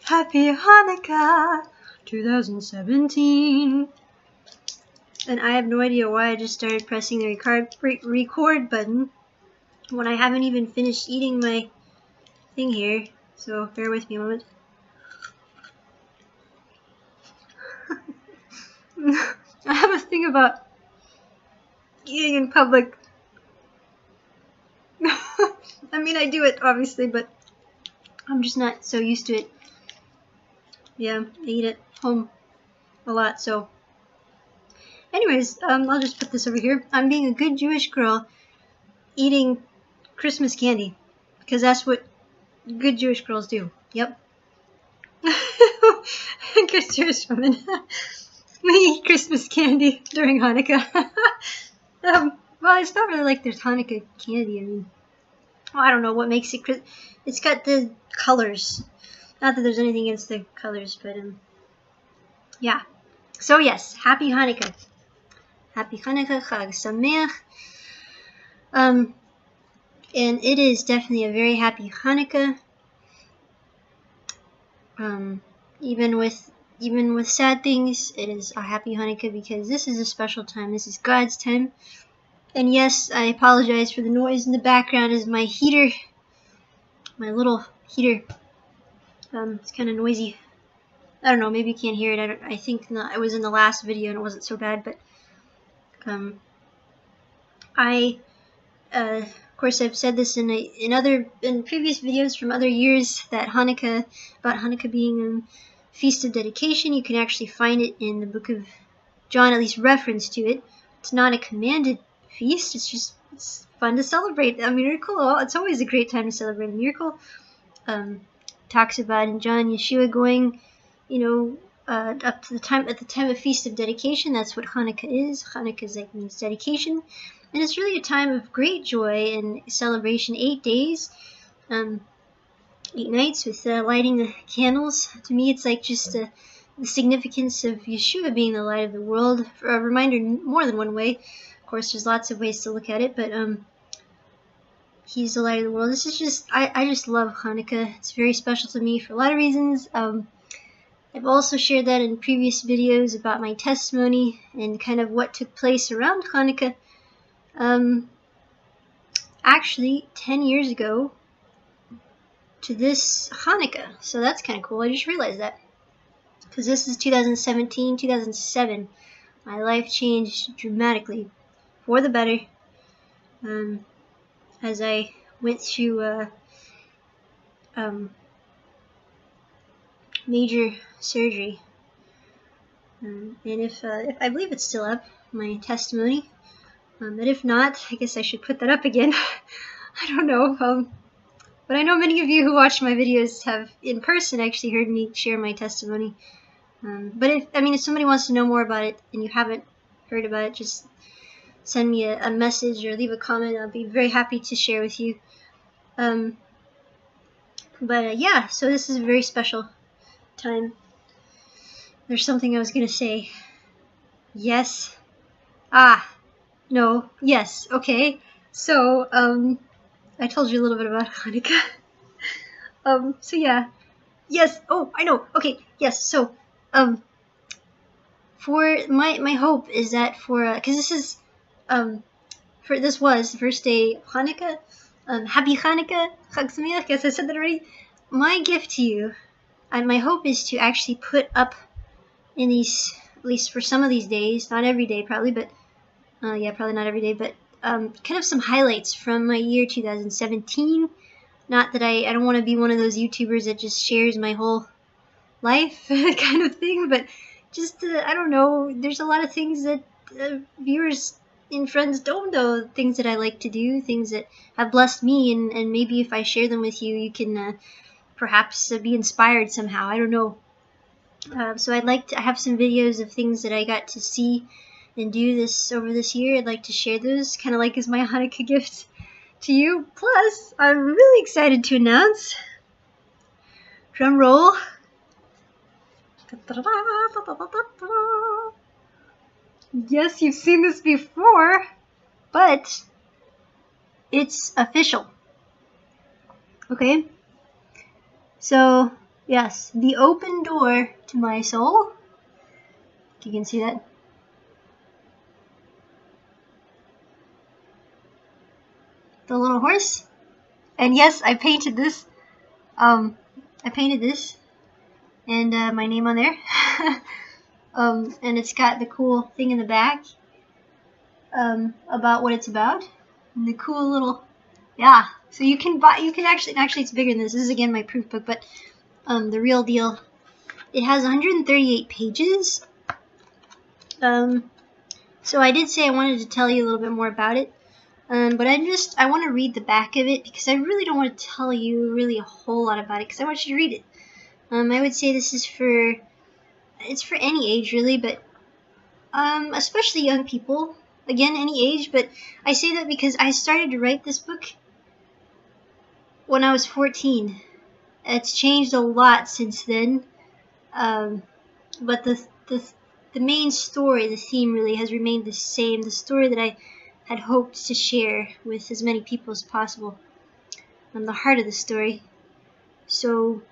Happy Hanukkah 2017. And I have no idea why I just started pressing the record button when I haven't even finished eating my thing here. So bear with me a moment. I have a thing about eating in public. I mean, I do it obviously, but I'm just not so used to it. Yeah, I eat at home a lot, so. Anyways, I'll just put this over here. I'm being a good Jewish girl eating Christmas candy, because that's what good Jewish girls do. Yep. Good Jewish woman. We eat Christmas candy during Hanukkah. Well, it's not really like there's Hanukkah candy. I mean, I don't know what makes it. It's got the colors. Not that there's anything against the colors, but yeah. So yes, happy Hanukkah. Happy Hanukkah, Chag Sameach. And it is definitely a very happy Hanukkah. Even with sad things, it is a happy Hanukkah because this is a special time. This is God's time. And yes, I apologize for the noise in the background as my heater, my little heater, it's kind of noisy. I don't know, maybe you can't hear it. I think not. It was in the last video and it wasn't so bad, but of course, I've said this in previous videos from other years that about Hanukkah being a feast of dedication. You can actually find it in the book of John, at least reference to it. It's not a commanded feast. It's fun to celebrate a miracle. Oh, it's always a great time to celebrate a miracle. Talks about in John Yeshua going, up to at the time of feast of dedication. That's what Hanukkah is. Hanukkah means dedication. And it's really a time of great joy and celebration. 8 days, 8 nights with lighting the candles. To me, it's like just the significance of Yeshua being the light of the world. A reminder more than one way. Of course, there's lots of ways to look at it, but he's the light of the world. This is just, I just love Hanukkah. It's very special to me for a lot of reasons. I've also shared that in previous videos about my testimony and kind of what took place around Hanukkah. Actually 10 years ago to this Hanukkah, so that's kind of cool. I just realized that because this is 2007. My life changed dramatically for the better as I went through major surgery, and if I believe it's still up, my testimony. But if not, I guess I should put that up again. I don't know. But I know many of you who watch my videos have, in person, actually heard me share my testimony. But if somebody wants to know more about it and you haven't heard about it, just send me a message or leave a comment. I'll be very happy to share with you. Yeah, so this is a very special time. There's something I was going to say. Yes. No, yes, okay. So, I told you a little bit about Hanukkah. So yeah. Yes, oh, I know. Okay, yes, so, for my hope is that cause this is, this was the first day of Hanukkah. Happy Hanukkah, Chag Sameach, guess I said that already. My gift to you, and my hope is to actually put up in these, at least for some of these days, not every day probably, but yeah, probably not every day, but kind of some highlights from my year 2017. Not that I don't want to be one of those YouTubers that just shares my whole life kind of thing, but just, I don't know, there's a lot of things that viewers and friends don't know, things that I like to do, things that have blessed me, and maybe if I share them with you, you can perhaps be inspired somehow. I don't know. So I have some videos of things that I got to see and do over this year. I'd like to share those, kind of like as my Hanukkah gift to you. Plus, I'm really excited to announce, drum roll, yes, you've seen this before, but it's official. Okay? So, yes, the open door to my soul. You can see that. The little horse. And yes, I painted this. And my name on there. And it's got the cool thing in the back, about what it's about. And the cool little, yeah. So you can actually it's bigger than this. This is again my proof book, but the real deal. It has 138 pages. So I did say I wanted to tell you a little bit more about it. But I want to read the back of it because I really don't want to tell you really a whole lot about it because I want you to read it. I would say this is for any age really, but especially young people. Again, any age, but I say that because I started to write this book when I was 14. It's changed a lot since then, but the main story, the theme really has remained the same. The story that I had hoped to share with as many people as possible. The heart of the story. So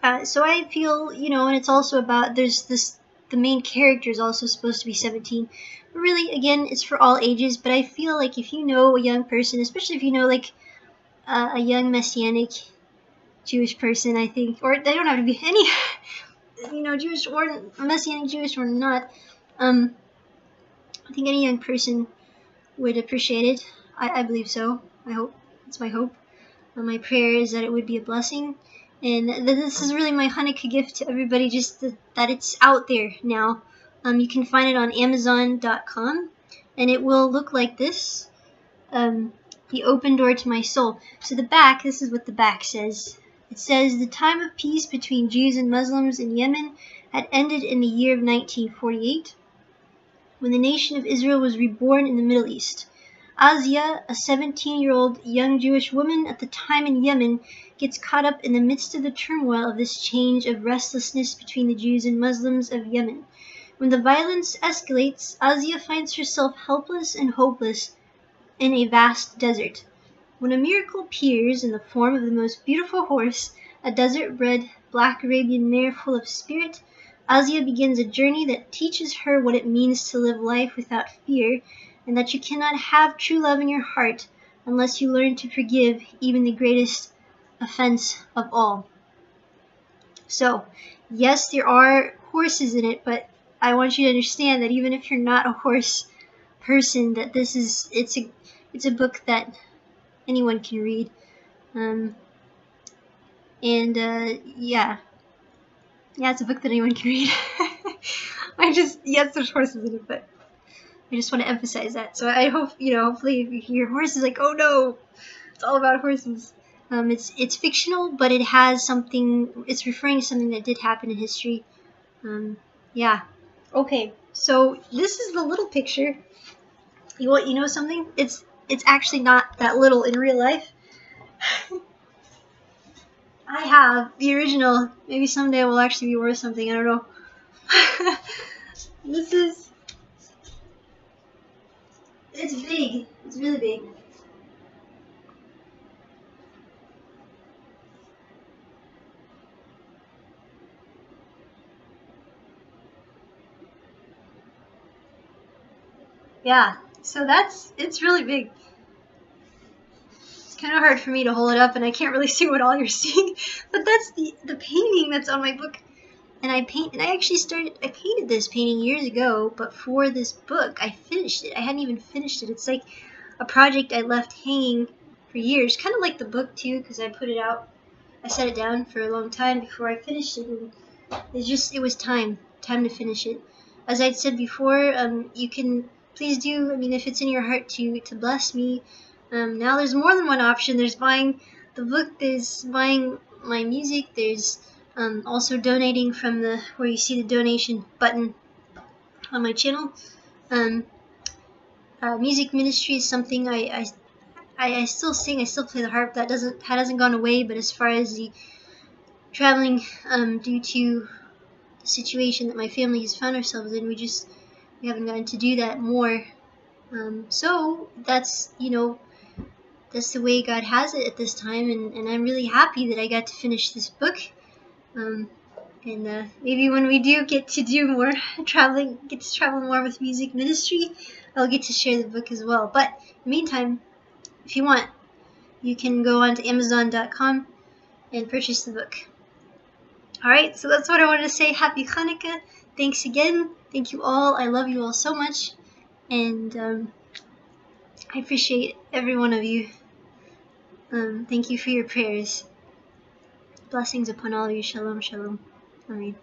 I feel, and it's also about, the main character is also supposed to be 17. But really, again, it's for all ages, but I feel like if you know a young person, especially if you know, like, a young Messianic Jewish person, I think, or they don't have to be any, Jewish or Messianic Jewish or not, I think any young person would appreciate it. I believe so. I hope. It's my hope. My prayer is that it would be a blessing. And this is really my Hanukkah gift to everybody, just that it's out there now. You can find it on Amazon.com, and it will look like this. The open door to my soul. So the back, this is what the back says. It says, the time of peace between Jews and Muslims in Yemen had ended in the year of 1948, when the nation of Israel was reborn in the Middle East. Azia, a 17-year-old young Jewish woman at the time in Yemen, gets caught up in the midst of the turmoil of this change of restlessness between the Jews and Muslims of Yemen. When the violence escalates, Azia finds herself helpless and hopeless in a vast desert. When a miracle appears in the form of the most beautiful horse, a desert-bred black Arabian mare full of spirit, Azia begins a journey that teaches her what it means to live life without fear, and that you cannot have true love in your heart unless you learn to forgive even the greatest offense of all. So, yes, there are horses in it, but I want you to understand that even if you're not a horse person, that it's a book that anyone can read. Yeah, it's a book that anyone can read. Yes, there's horses in it, but I just want to emphasize that. So I hope, hopefully if you hear horses, like, oh no, it's all about horses. It's fictional, but it has something, it's referring to something that did happen in history. Yeah. Okay, so this is the little picture. You know something? It's actually not that little in real life. I have the original. Maybe someday it will actually be worth something. I don't know. It's big. It's really big. Yeah, so it's really big. It's kind of hard for me to hold it up, and I can't really see what all you're seeing, but that's the painting that's on my book. And I painted this painting years ago, but for this book, I finished it. I hadn't even finished it. It's like a project I left hanging for years, kind of like the book too, because I put it out. I set it down for a long time before I finished it, and it was time to finish it. As I'd said before, you can please do. I mean, if it's in your heart to bless me. Now there's more than one option. There's buying the book. There's buying my music. There's also donating from where you see the donation button on my channel. Music ministry is something I still sing. I still play the harp. That hasn't gone away. But as far as the traveling, due to the situation that my family has found ourselves in, we haven't gotten to do that more. So that's that's the way God has it at this time, and I'm really happy that I got to finish this book. And maybe when we do get to do more traveling, get to travel more with music ministry, I'll get to share the book as well. But in the meantime, if you want, you can go on to Amazon.com and purchase the book. Alright, so that's what I wanted to say. Happy Hanukkah. Thanks again. Thank you all. I love you all so much. And I appreciate every one of you. Thank you for your prayers. Blessings upon all of you. Shalom, shalom. Amen.